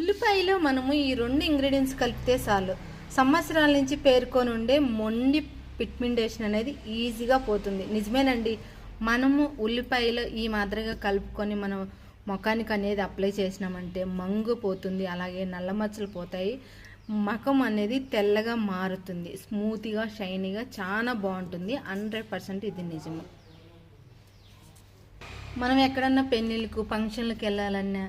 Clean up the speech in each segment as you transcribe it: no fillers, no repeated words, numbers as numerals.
ఉల్లిపాయలో మనము ఈ 2 ఇంగ్రీడియంట్స్ కలిపితే చాలు సంవత్సరాల నుంచి పేరుకొని ఉండే మొండి పిగ్మెంటేషన్ అనేది ఈజీగా పోతుంది. నిజమేనండి. మనము ఉల్లిపాయలో ఈ మాదిరిగా కలుపుకొని మనం ముఖానికి అనేది అప్లై చేసినామంటే మంగు పోతుంది, అలాగే నల్ల మచ్చలు పోతాయి, ముఖం అనేది తెల్లగా మారుతుంది, స్మూత్గా షైనీగా చాలా బాగుంటుంది. 100% ఇది నిజము. మనం ఎక్కడన్నా పెళ్ళిళ్ళకు ఫంక్షన్లకు వెళ్ళాలన్నా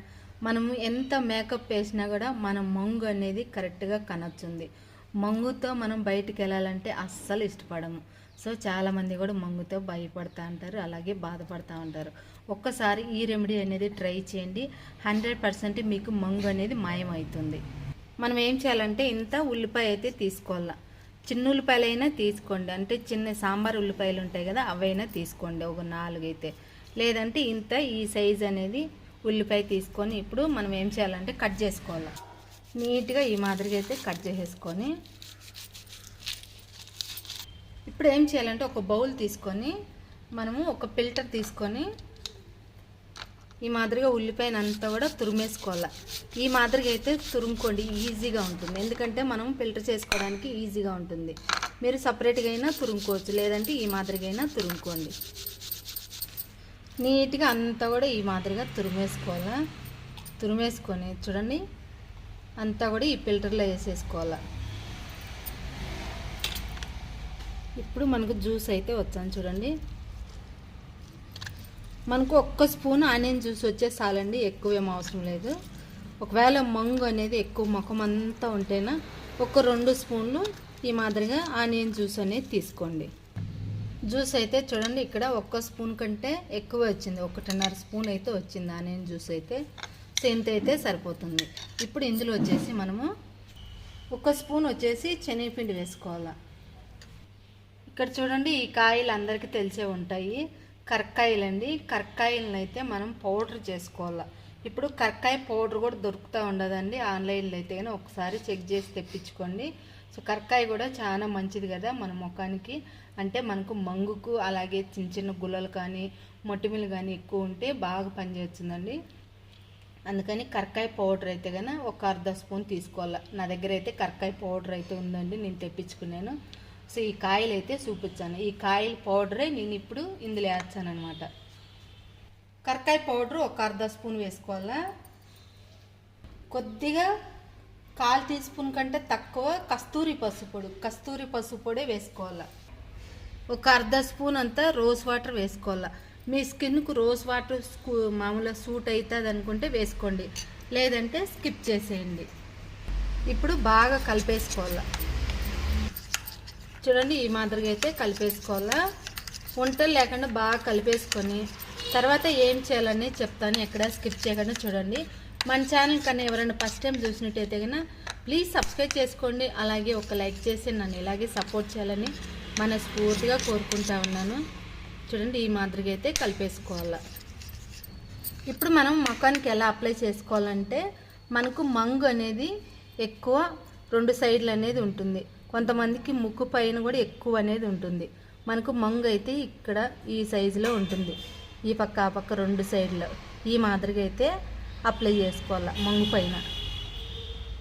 మనము ఎంత మేకప్ వేసినా కూడా మన మంగు అనేది కరెక్ట్గా కనొచ్చుంది. మంగుతో మనం బయటికి వెళ్ళాలంటే అస్సలు ఇష్టపడము. సో చాలామంది కూడా మంగుతో భయపడుతూ ఉంటారు, అలాగే బాధపడుతూ ఉంటారు. ఒక్కసారి ఈ రెమెడీ అనేది ట్రై చేయండి. 100% మీకు మంగు అనేది మాయమవుతుంది. మనం ఏం చేయాలంటే ఇంత ఉల్లిపాయ అయితే తీసుకోవాలా. చిన్న ఉల్లిపాయలైనా తీసుకోండి, అంటే చిన్న సాంబార్ ఉల్లిపాయలు ఉంటాయి కదా, అవైనా తీసుకోండి, ఒక 4 అయితే. లేదంటే ఇంత ఈ సైజ్ అనేది ఉల్లిపాయ తీసుకొని ఇప్పుడు మనం ఏం చేయాలంటే కట్ చేసుకోవాలి. నీట్గా ఈ మాదిరిగా అయితే కట్ చేసేసుకొని ఇప్పుడు ఏం చేయాలంటే ఒక బౌల్ తీసుకొని మనము ఒక ఫిల్టర్ తీసుకొని ఈ మాదిరిగా ఉల్లిపాయను అంతా కూడా తురిమేసుకోవాలి. ఈ మాదిరిగా అయితే తురుముకోండి, ఈజీగా ఉంటుంది. ఎందుకంటే మనం ఫిల్టర్ చేసుకోవడానికి ఈజీగా ఉంటుంది. మీరు సపరేట్గా అయినా తురుముకోవచ్చు, లేదంటే ఈ మాదిరిగా అయినా తురుముకోండి. నీట్గా అంతా కూడా ఈ మాదిరిగా తురిమేసుకోవాలి. తురిమేసుకొని చూడండి అంతా కూడా ఈ ఫిల్టర్లో వేసేసుకోవాలి. ఇప్పుడు మనకు జ్యూస్ అయితే వచ్చాను చూడండి. మనకు 1 స్పూన్ ఆనియన్ జ్యూస్ వచ్చే చాలండి, ఎక్కువ ఏం అవసరం లేదు. ఒకవేళ మంగు అనేది ఎక్కువ ముఖం అంతా ఉంటేనా ఒక 2 స్పూన్లు ఈ మాదిరిగా ఆనియన్ జ్యూస్ అనేది తీసుకోండి. జ్యూస్ అయితే చూడండి ఇక్కడ 1 స్పూన్ కంటే ఎక్కువ వచ్చింది, 1.5 స్పూన్ అయితే వచ్చింది ఆనియన్ జ్యూస్ అయితే. ఇంత అయితే సరిపోతుంది. ఇప్పుడు ఇందులో వచ్చేసి మనము 1 స్పూన్ వచ్చేసి శనగపిండి వేసుకోవాలి. ఇక్కడ చూడండి ఈ కాయలు అందరికీ తెలిసే ఉంటాయి, కరక్కాయలండి. కరక్కాయలను అయితే మనం పౌడర్ చేసుకోవాలి. ఇప్పుడు కరక్కాయ పౌడర్ కూడా దొరుకుతూ ఉండదండి ఆన్లైన్లో అయితే, కానీ ఒకసారి చెక్ చేసి తెప్పించుకోండి. సో కరక్కాయ కూడా చాలా మంచిది కదా మన ముఖానికి, అంటే మనకు మంగుకు అలాగే చిన్న చిన్న గుల్లలు కానీ మొటిమలు కానీ ఎక్కువ ఉంటే బాగా పనిచేస్తుందండి. అందుకని కరక్కాయ పౌడర్ అయితే కన్నా ఒక 1/2 స్పూన్ తీసుకోవాలి. నా దగ్గర అయితే కరక్కాయ పౌడర్ అయితే ఉందండి, నేను తెప్పించుకున్నాను. సో ఈ కాయలు అయితే చూపించాను, ఈ కాయల పౌడరే నేను ఇప్పుడు ఇందులో వేస్తాను అనమాట. కరక్కాయ పౌడర్ ఒక 1/2 స్పూన్ వేసుకోవాలా. కొద్దిగా 1/4 టీ స్పూన్ కంటే తక్కువ కస్తూరి పసుపు పొడి వేసుకోవాలి. ఒక 1/2 స్పూన్ అంతా రోజ్ వాటర్ వేసుకోవాలి. మీ స్కిన్కు రోజ్ వాటర్ మామూలుగా సూట్ అవుతుంది అనుకుంటే వేసుకోండి, లేదంటే స్కిప్ చేసేయండి. ఇప్పుడు బాగా కలిపేసుకోవాలి. చూడండి ఈ మాదిరిగా అయితే కలిపేసుకోవాలా. వంటలు లేకుండా బాగా కలిపేసుకొని తర్వాత ఏం చేయాలని చెప్తాను, ఎక్కడ స్కిప్ చేయకుండా చూడండి. మన ఛానల్ కన్నా ఎవరైనా ఫస్ట్ టైం చూసినట్టయితే కన్నా ప్లీజ్ సబ్స్క్రైబ్ చేసుకోండి, అలాగే ఒక లైక్ చేసి నన్ను ఇలాగే సపోర్ట్ చేయాలని మనస్ఫూర్తిగా కోరుకుంటా ఉన్నాను. చూడండి ఈ మాదిరిగా అయితే కలిపేసుకోవాలి. ఇప్పుడు మనం ముఖానికి ఎలా అప్లై చేసుకోవాలంటే మనకు మంగు అనేది ఎక్కువ 2 సైడ్లు అనేది ఉంటుంది, కొంతమందికి ముక్కు పైన కూడా ఎక్కువ అనేది ఉంటుంది. మనకు మంగు అయితే ఇక్కడ ఈ సైజులో ఉంటుంది, ఈ పక్క ఆ పక్క 2 సైడ్లో ఈ మాదిరిగా అయితే అప్లై చేసుకోవాలి. మంగు పైన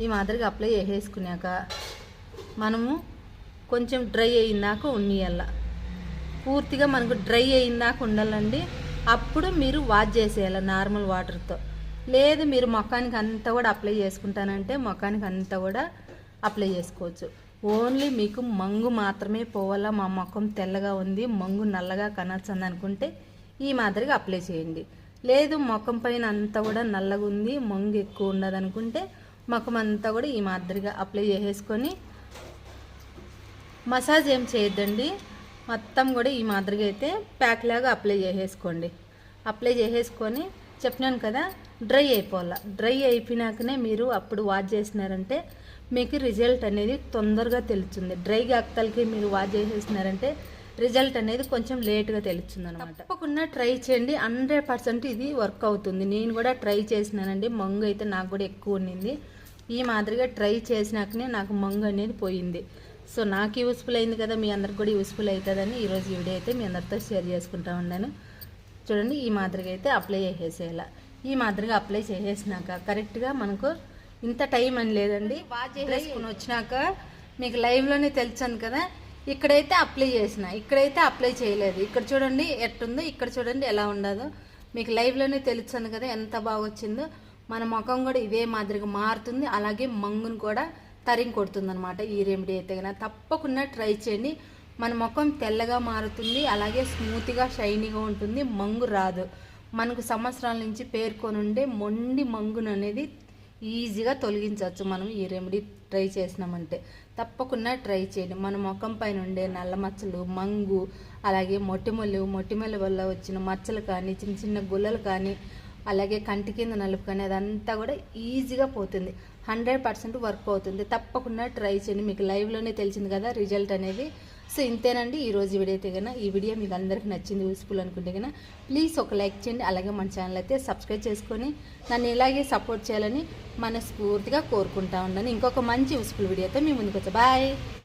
ఈ మాదిరిగా అప్లై చేసేసుకున్నాక మనము కొంచెం డ్రై అయిందాక ఉన్నియాల. పూర్తిగా మనకు డ్రై అయిందాక ఉండాలండి. అప్పుడు మీరు వాష్ చేసేయాలి నార్మల్ వాటర్తో. లేదు మీరు ముఖానికి అంతా కూడా అప్లై చేసుకుంటానంటే ముఖానికి అంతా కూడా అప్లై చేసుకోవచ్చు. ఓన్లీ మీకు మంగు మాత్రమే పోవాలా, మా ముఖం తెల్లగా ఉంది మంగు నల్లగా కనొచ్చింది అనుకుంటే ఈ మాదిరిగా అప్లై చేయండి. లేదు ముఖం పైన అంతా కూడా నల్లగా ఉంది మంగు ఎక్కువ ఉండదు అనుకుంటే ముఖం అంతా కూడా ఈ మాదిరిగా అప్లై చేసేసుకొని మసాజ్ ఏం చేయొద్దండి, మొత్తం కూడా ఈ మాదిరిగా అయితే ప్యాక్ లాగా అప్లై చేసేసుకోండి. అప్లై చేసేసుకొని చెప్పినాను కదా డ్రై అయిపోవాలి. డ్రై అయిపోయినాకనే మీరు అప్పుడు వాష్ చేసినారంటే మీకు రిజల్ట్ అనేది తొందరగా తెలుస్తుంది. డ్రైగా అక్కలకి మీరు వాష్ చేసేసినారంటే రిజల్ట్ అనేది కొంచెం లేట్గా తెలుస్తుంది అనమాట. తప్పకుండా ట్రై చేయండి, 100% ఇది వర్క్ అవుతుంది. నేను కూడా ట్రై చేసినానండి, మంగు అయితే నాకు కూడా ఎక్కువ ఉండింది. ఈ మాదిరిగా ట్రై చేసినాకనే నాకు మంగు అనేది పోయింది. సో నాకు యూస్ఫుల్ అయింది కదా, మీ అందరికి కూడా యూస్ఫుల్ అవుతుందని ఈరోజు వీడియో అయితే మీ అందరితో షేర్ చేసుకుంటా ఉన్నాను. చూడండి ఈ మాదిరిగా అయితే అప్లై చేసేసేయాలి. ఈ మాదిరిగా అప్లై చేసేసినాక కరెక్ట్గా మనకు ఇంత టైం అని లేదండి. వాష్ చేసుకుని వచ్చినాక మీకు లైవ్లోనే తెలుసాను కదా, ఇక్కడైతే అప్లై చేసిన, ఇక్కడైతే అప్లై చేయలేదు. ఇక్కడ చూడండి ఎట్టుందో, ఇక్కడ చూడండి ఎలా ఉండదో. మీకు లైవ్లోనే తెలుసాను కదా ఎంత బాగా వచ్చిందో. మన ముఖం కూడా ఇదే మాదిరిగా మారుతుంది, అలాగే మంగును కూడా తరిగి కొడుతుంది అనమాట ఈ రెమెడీ అయితే కనుక తప్పకుండా ట్రై చేయండి. మన ముఖం తెల్లగా మారుతుంది, అలాగే స్మూత్గా షైనీగా ఉంటుంది, మంగు రాదు. మనకు సంవత్సరాల నుంచి పేర్కొని ఉండే మొండి మంగును అనేది ఈజీగా తొలగించవచ్చు మనం ఈ రెమెడీ ట్రై చేసినామంటే. తప్పకుండా ట్రై చేయండి. మన ముఖం పైన ఉండే నల్ల మచ్చలు, మంగు, అలాగే మొటిమల వల్ల వచ్చిన మచ్చలు కానీ, చిన్న చిన్న గుల్లలు కానీ, అలాగే కంటి కింద నలుపు కానీ అదంతా కూడా ఈజీగా పోతుంది. 100% వర్క్ అవుతుంది. తప్పకుండా ట్రై చేయండి. మీకు లైవ్లోనే తెలిసింది కదా రిజల్ట్ అనేది. సో ఇంతేనండి ఈరోజు వీడియో అయితే కన్నా. ఈ వీడియో మీకు అందరికీ నచ్చింది, యూస్ఫుల్ అనుకుంటే కన్నా ప్లీజ్ ఒక లైక్ చేయండి. అలాగే మన ఛానల్ అయితే సబ్స్క్రైబ్ చేసుకొని నన్ను ఇలాగే సపోర్ట్ చేయాలని మనస్ఫూర్తిగా కోరుకుంటా ఉన్నాను. ఇంకొక మంచి యూస్ఫుల్ వీడియోతో మీ ముందుకు వచ్చా. బాయ్.